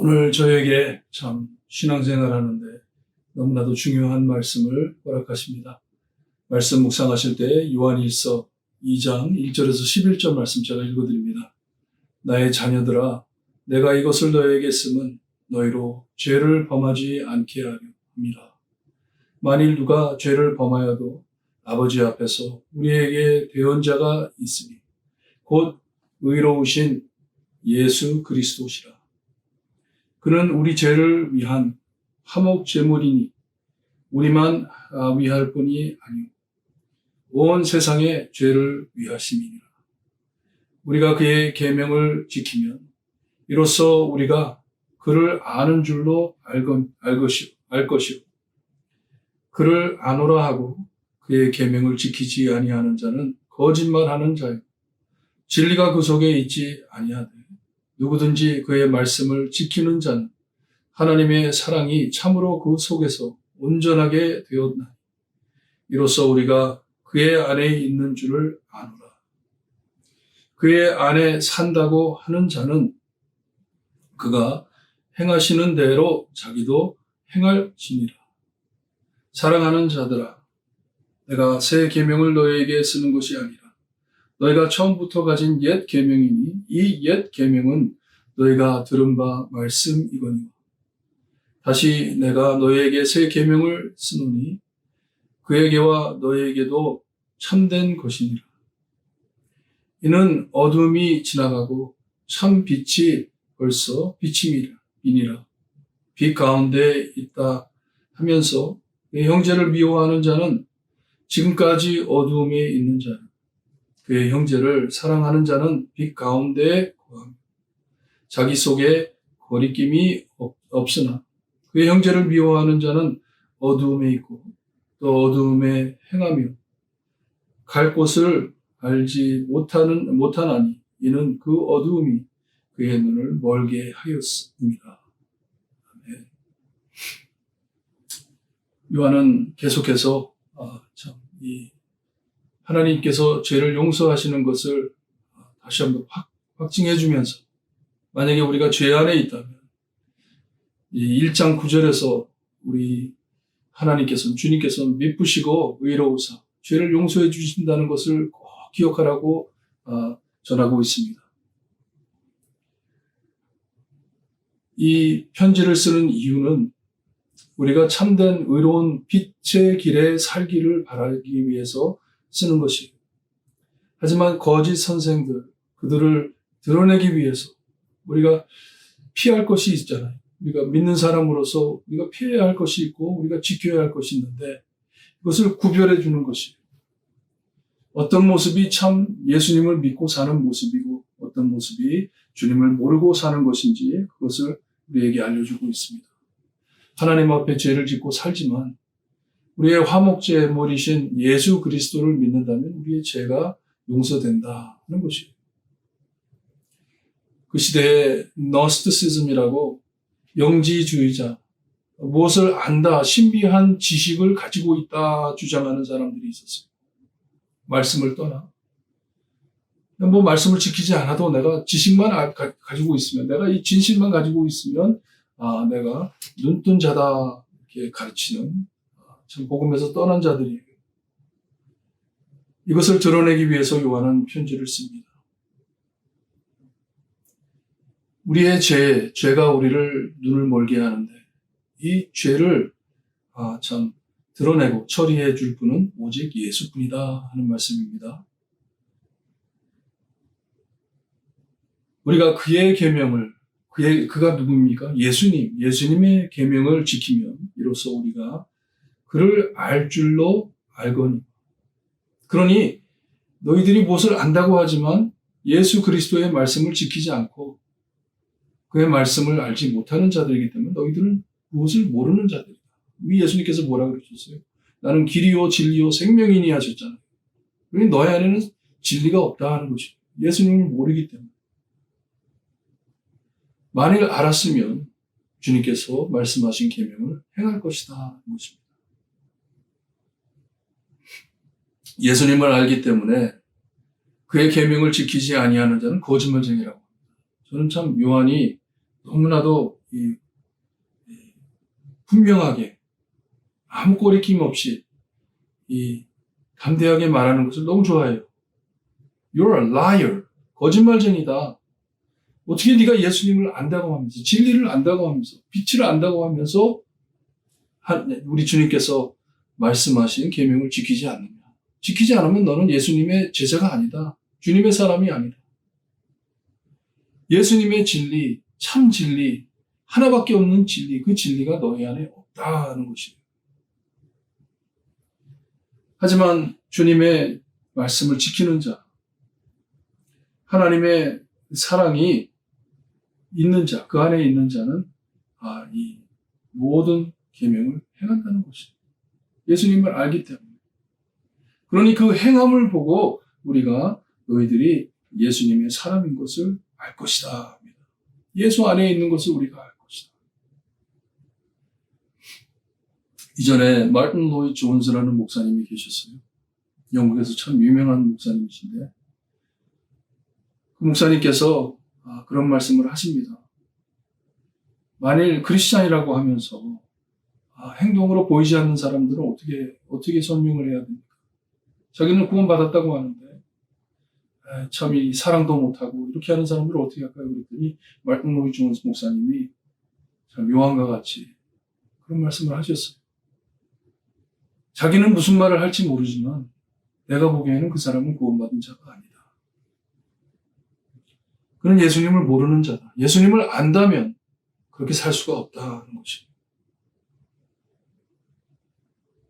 오늘 저에게 참 신앙생활 하는데 너무나도 중요한 말씀을 허락하십니다. 말씀 묵상하실 때 요한일서 2장 1절에서 11절 말씀 제가 읽어드립니다. 나의 자녀들아, 내가 이것을 너에게 쓰면 너희로 죄를 범하지 않게 하려 합니다. 만일 누가 죄를 범하여도 아버지 앞에서 우리에게 대언자가 있으니 곧 의로우신 예수 그리스도시라. 그는 우리 죄를 위한 화목 제물이니 우리만 위할 뿐이 아니오 온 세상의 죄를 위하심이니라. 우리가 그의 계명을 지키면 이로써 우리가 그를 아는 줄로 알 것이오. 그를 아노라 하고 그의 계명을 지키지 아니하는 자는 거짓말하는 자요 진리가 그 속에 있지 아니하되 누구든지 그의 말씀을 지키는 자는 하나님의 사랑이 참으로 그 속에서 온전하게 되었나니 이로써 우리가 그의 안에 있는 줄을 아노라. 그의 안에 산다고 하는 자는 그가 행하시는 대로 자기도 행할지니라. 사랑하는 자들아, 내가 새 계명을 너희에게 쓰는 것이 아니라 너희가 처음부터 가진 옛 계명이니 이 옛 계명은 너희가 들은 바 말씀이거니와. 다시 내가 너희에게 새 계명을 쓰노니 그에게와 너희에게도 참된 것이니라. 이는 어둠이 지나가고 참 빛이 벌써 비침이니라. 빛 가운데 있다 하면서 내 형제를 미워하는 자는 지금까지 어두움에 있는 자요. 그의 형제를 사랑하는 자는 빛 가운데에 거하며 자기 속에 거리낌이 없으나 그의 형제를 미워하는 자는 어두움에 있고 또 어두움에 행하며 갈 곳을 알지 못하나니 이는 그 어두움이 그의 눈을 멀게 하였습니다. 아멘. 요한은 계속해서 하나님께서 죄를 용서하시는 것을 다시 한번 확증해 주면서 만약에 우리가 죄 안에 있다면 이 1장 9절에서 우리 주님께서는 미쁘시고 의로우사 죄를 용서해 주신다는 것을 꼭 기억하라고 전하고 있습니다. 이 편지를 쓰는 이유는 우리가 참된 의로운 빛의 길에 살기를 바라기 위해서 쓰는 것이에요. 하지만 거짓 선생들, 그들을 드러내기 위해서 우리가 피할 것이 있잖아요. 우리가 믿는 사람으로서 우리가 피해야 할 것이 있고 우리가 지켜야 할 것이 있는데 그것을 구별해 주는 것이에요. 어떤 모습이 참 예수님을 믿고 사는 모습이고 어떤 모습이 주님을 모르고 사는 것인지 그것을 우리에게 알려주고 있습니다. 하나님 앞에 죄를 짓고 살지만 우리의 화목제물이신 예수 그리스도를 믿는다면 우리의 죄가 용서된다 하는 것이에요. 그 시대에 노스티시즘이라고 영지주의자, 무엇을 안다, 신비한 지식을 가지고 있다 주장하는 사람들이 있었어요. 말씀을 떠나. 말씀을 지키지 않아도 내가 지식만 가지고 있으면, 내가 이 진실만 가지고 있으면, 내가 눈뜬 자다, 이렇게 가르치는, 참 복음에서 떠난 자들이에요. 이것을 드러내기 위해서 요한은 편지를 씁니다. 우리의 죄가 우리를 눈을 멀게 하는데 이 죄를 참 드러내고 처리해 줄 분은 오직 예수뿐이다 하는 말씀입니다. 우리가 그의 계명을 그가 누굽니까? 예수님의 계명을 지키면 이로써 우리가 그를 알 줄로 알거니. 그러니 너희들이 무엇을 안다고 하지만 예수 그리스도의 말씀을 지키지 않고 그의 말씀을 알지 못하는 자들이기 때문에 너희들은 무엇을 모르는 자들이다. 우리 예수님께서 뭐라고 그러셨어요? 나는 길이요 진리요 생명이니 하셨잖아요. 그러니 너희 안에는 진리가 없다 하는 것이죠. 예수님을 모르기 때문에. 만일 알았으면 주님께서 말씀하신 계명을 행할 것이다 하는 것입니다. 예수님을 알기 때문에 그의 계명을 지키지 아니하는 자는 거짓말쟁이라고 합니다. 저는 참 요한이 너무나도 이 분명하게 아무 꼬리낌 없이 이 담대하게 말하는 것을 너무 좋아해요. You're a liar. 거짓말쟁이다. 어떻게 네가 예수님을 안다고 하면서, 진리를 안다고 하면서, 빛을 안다고 하면서 우리 주님께서 말씀하신 계명을 지키지 않느냐. 지키지 않으면 너는 예수님의 제자가 아니다. 주님의 사람이 아니다. 예수님의 진리, 참 진리, 하나밖에 없는 진리, 그 진리가 너희 안에 없다는 것이에요. 하지만 주님의 말씀을 지키는 자, 하나님의 사랑이 있는 자, 그 안에 있는 자는 이 모든 계명을 행한다는 것입니다. 예수님을 알기 때문에. 그러니 그 행함을 보고 우리가 너희들이 예수님의 사람인 것을 알 것이다. 예수 안에 있는 것을 우리가 알 것이다. 이전에 마틴 로이드 존스라는 목사님이 계셨어요. 영국에서 참 유명한 목사님이신데 그 목사님께서 그런 말씀을 하십니다. 만일 크리스찬이라고 하면서 행동으로 보이지 않는 사람들은 어떻게 설명을 해야 됩니까? 자기는 구원받았다고 하는데 참 이 사랑도 못하고 이렇게 하는 사람들을 어떻게 할까요? 그랬더니 마틴 로이드 존스 목사님이 참 요한과 같이 그런 말씀을 하셨어요. 자기는 무슨 말을 할지 모르지만 내가 보기에는 그 사람은 구원받은 자가 아니다. 그는 예수님을 모르는 자다. 예수님을 안다면 그렇게 살 수가 없다는 것입니다.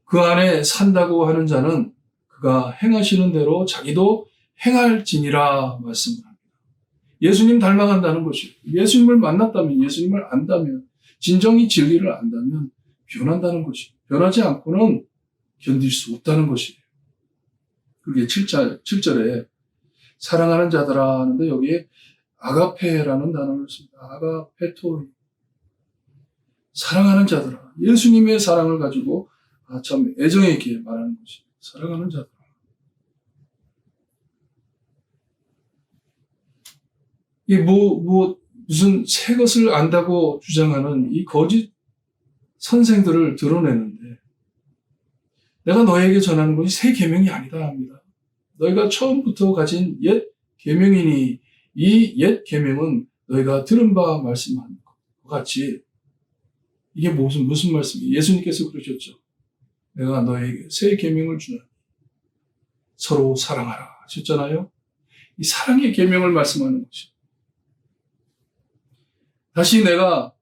그 안에 산다고 하는 자는 그가 행하시는 대로 자기도 행할지니라 말씀을 합니다. 예수님 닮아간다는 것이에요. 예수님을 만났다면, 예수님을 안다면, 진정이 진리를 안다면 변한다는 것이에요. 변하지 않고는 견딜 수 없다는 것이에요. 그게 7절에 사랑하는 자들아 하는데 여기에 아가페라는 단어를 씁니다. 아가페토. 사랑하는 자들아. 예수님의 사랑을 가지고 참 애정에 있게 말하는 것이에요. 사랑하는 자들아. 이게 무슨 새 것을 안다고 주장하는 이 거짓 선생들을 드러내는데 내가 너에게 전하는 것이 새 계명이 아니다 합니다. 너희가 처음부터 가진 옛 계명이니 이 옛 계명은 너희가 들은 바 말씀한 것 같이 이게 무슨 말씀이에요? 예수님께서 그러셨죠. 내가 너에게 새 계명을 주노니 서로 사랑하라 하셨잖아요. 이 사랑의 계명을 말씀하는 것이죠. 다시 내가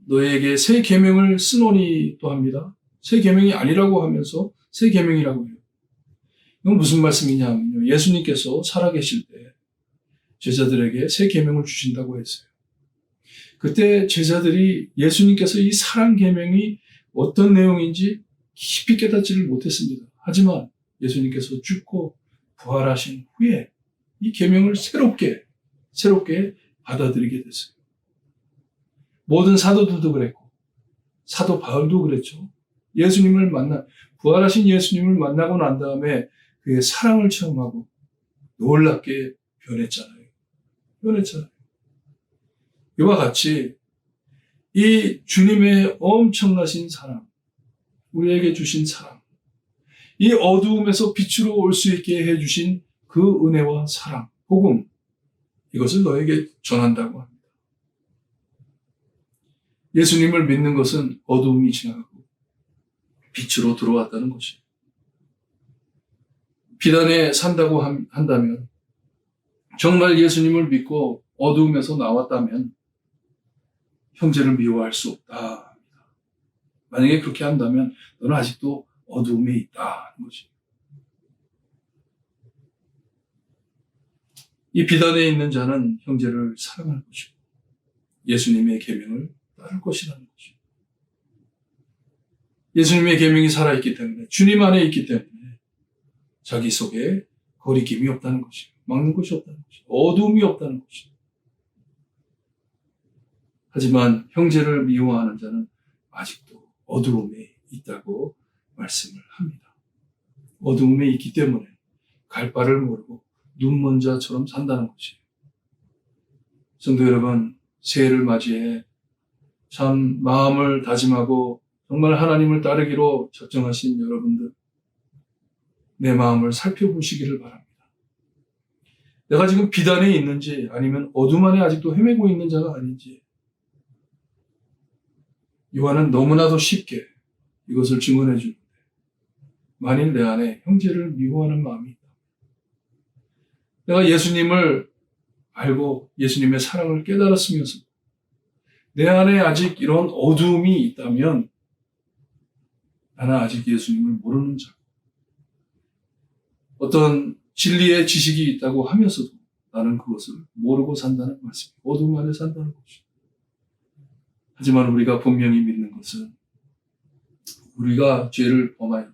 너에게 새 계명을 쓰노니 또 합니다. 새 계명이 아니라고 하면서 새 계명이라고 해요. 이건 무슨 말씀이냐면요. 예수님께서 살아계실 때 제자들에게 새 계명을 주신다고 했어요. 그때 제자들이 예수님께서 이 사랑 계명이 어떤 내용인지 깊이 깨닫지를 못했습니다. 하지만 예수님께서 죽고 부활하신 후에 이 계명을 새롭게 받아들이게 됐어요. 모든 사도들도 그랬고 사도 바울도 그랬죠. 부활하신 예수님을 만나고 난 다음에 그의 사랑을 체험하고 놀랍게 변했잖아요. 이와 같이 이 주님의 엄청나신 사랑, 우리에게 주신 사랑, 이 어두움에서 빛으로 올 수 있게 해주신 그 은혜와 사랑, 복음, 이것을 너에게 전한다고 합니다. 예수님을 믿는 것은 어두움이 지나가고 빛으로 들어왔다는 것입니다. 비단에 산다고 한다면 정말 예수님을 믿고 어두움에서 나왔다면 형제를 미워할 수 없다. 만약에 그렇게 한다면 너는 아직도 어두움에 있다는 것입니다. 이 비단에 있는 자는 형제를 사랑할 것이고 예수님의 계명을 따를 것이라는 것입니다. 예수님의 계명이 살아있기 때문에 주님 안에 있기 때문에 자기 속에 거리낌이 없다는 것입니다. 막는 것이 없다는 것입니다. 어두움이 없다는 것입니다. 하지만 형제를 미워하는 자는 아직도 어두움에 있다고 말씀을 합니다. 어두움에 있기 때문에 갈 바를 모르고 눈 먼 자처럼 산다는 것이에요. 성도 여러분, 새해를 맞이해 참 마음을 다짐하고 정말 하나님을 따르기로 작정하신 여러분들, 내 마음을 살펴보시기를 바랍니다. 내가 지금 비단에 있는지 아니면 어둠 안에 아직도 헤매고 있는 자가 아닌지, 요한은 너무나도 쉽게 이것을 증언해 주는데, 만일 내 안에 형제를 미워하는 마음이 있다, 내가 예수님을 알고 예수님의 사랑을 깨달았으면서 내 안에 아직 이런 어두움이 있다면 나는 아직 예수님을 모르는 자, 어떤 진리의 지식이 있다고 하면서도 나는 그것을 모르고 산다는 말씀이에요. 어둠 안에 산다는 것이죠. 하지만 우리가 분명히 믿는 것은 우리가 죄를 범하여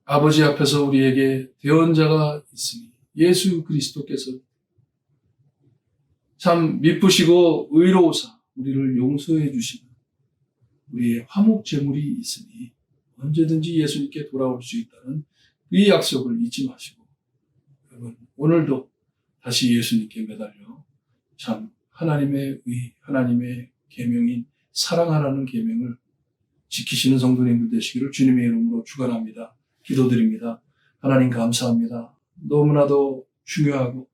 아버지 앞에서 우리에게 대언자가 있으니 예수 그리스도께서 참 미쁘시고 의로우사 우리를 용서해 주시는 우리의 화목 제물이 있으니 언제든지 예수님께 돌아올 수 있다는 이 약속을 잊지 마시고, 여러분 오늘도 다시 예수님께 매달려 참 하나님의 하나님의 계명인 사랑하라는 계명을 지키시는 성도님들 되시기를 주님의 이름으로 축원합니다. 기도드립니다. 하나님 감사합니다. 너무나도 중요하고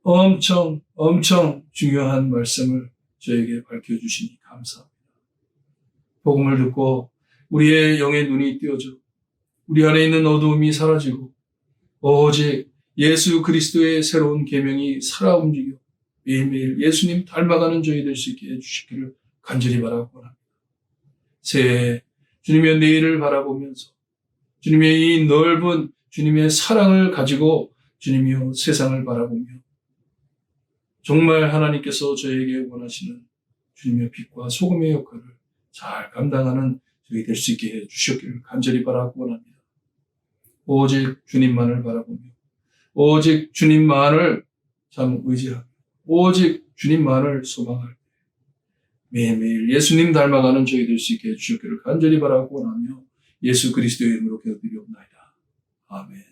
엄청 중요한 말씀을 저에게 밝혀주시니 감사합니다. 복음을 듣고 우리의 영의 눈이 띄어져 우리 안에 있는 어두움이 사라지고 오직 예수 그리스도의 새로운 계명이 살아 움직여 매일매일 예수님 닮아가는 저희 될 수 있게 해주시기를 간절히 바라고 합니다. 새해 주님의 내일을 바라보면서 주님의 이 넓은 주님의 사랑을 가지고 주님이여 세상을 바라보며 정말 하나님께서 저에게 원하시는 주님의 빛과 소금의 역할을 잘 감당하는 저희 될 수 있게 해주셨기를 간절히 바라고 원합니다. 오직 주님만을 바라보며 오직 주님만을 참 의지하며 오직 주님만을 소망할 때 매일매일 예수님 닮아가는 저희 될 수 있게 해주셨기를 간절히 바라고 원하며 예수 그리스도의 이름으로 기도드리옵나이다. 아멘.